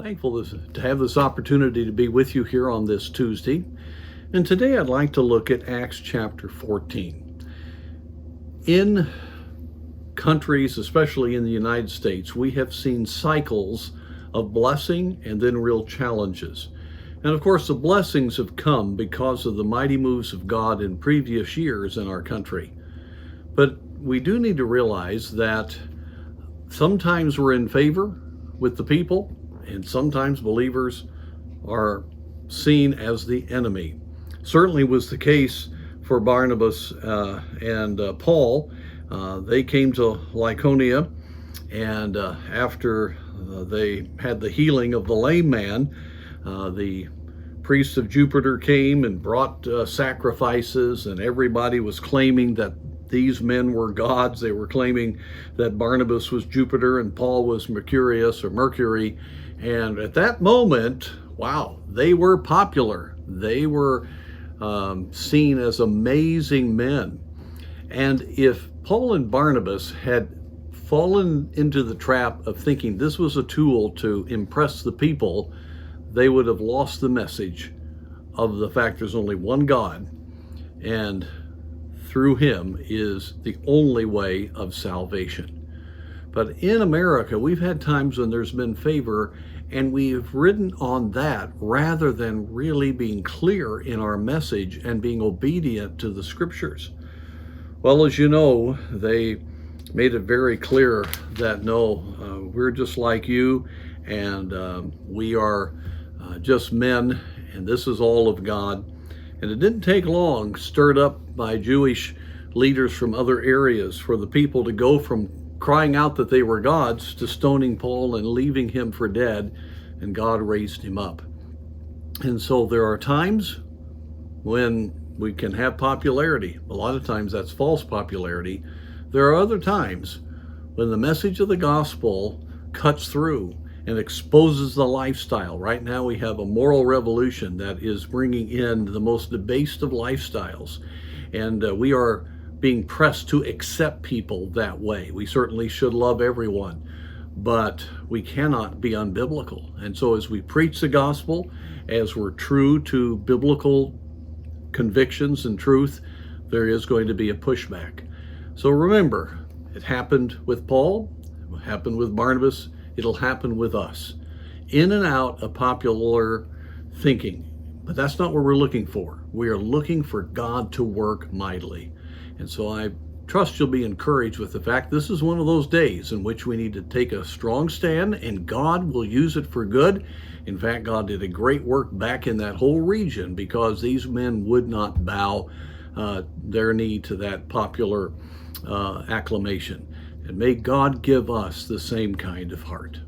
Thankful to have this opportunity to be with you here on this Tuesday. And today I'd like to look at Acts chapter 14. In countries, especially in the United States, we have seen cycles of blessing and then real challenges. And of course, the blessings have come because of the mighty moves of God in previous years in our country. But we do need to realize that sometimes we're in favor with the people, and sometimes believers are seen as the enemy. Certainly was the case for Barnabas and Paul. They came to Lycaonia, and after they had the healing of the lame man, the priest of Jupiter came and brought sacrifices, and everybody was claiming that these men were gods. They were claiming that Barnabas was Jupiter and Paul was Mercury. And at that moment, wow, they were popular. They were seen as amazing men. And if Paul and Barnabas had fallen into the trap of thinking this was a tool to impress the people, they would have lost the message of the fact there's only one God, and through him is the only way of salvation. But in America, we've had times when there's been favor, and we've ridden on that rather than really being clear in our message and being obedient to the scriptures. Well, as you know, they made it very clear that no, we're just like you, and we are just men, and this is all of God. And it didn't take long, stirred up by Jewish leaders from other areas, for the people to go from crying out that they were gods to stoning Paul and leaving him for dead, and God raised him up. And so there are times when we can have popularity. A lot of times that's false popularity. There are other times when the message of the gospel cuts through and exposes the lifestyle. Right now we have a moral revolution that is bringing in the most debased of lifestyles, and we are being pressed to accept people that way. We certainly should love everyone, but we cannot be unbiblical. And so as we preach the gospel, as we're true to biblical convictions and truth, there is going to be a pushback. So remember, it happened with Paul, it happened with Barnabas, it'll happen with us. In and out of popular thinking. But that's not what we're looking for. We are looking for God to work mightily. And so I trust you'll be encouraged with the fact this is one of those days in which we need to take a strong stand, and God will use it for good. In fact, God did a great work back in that whole region because these men would not bow their knee to that popular acclamation. And may God give us the same kind of heart.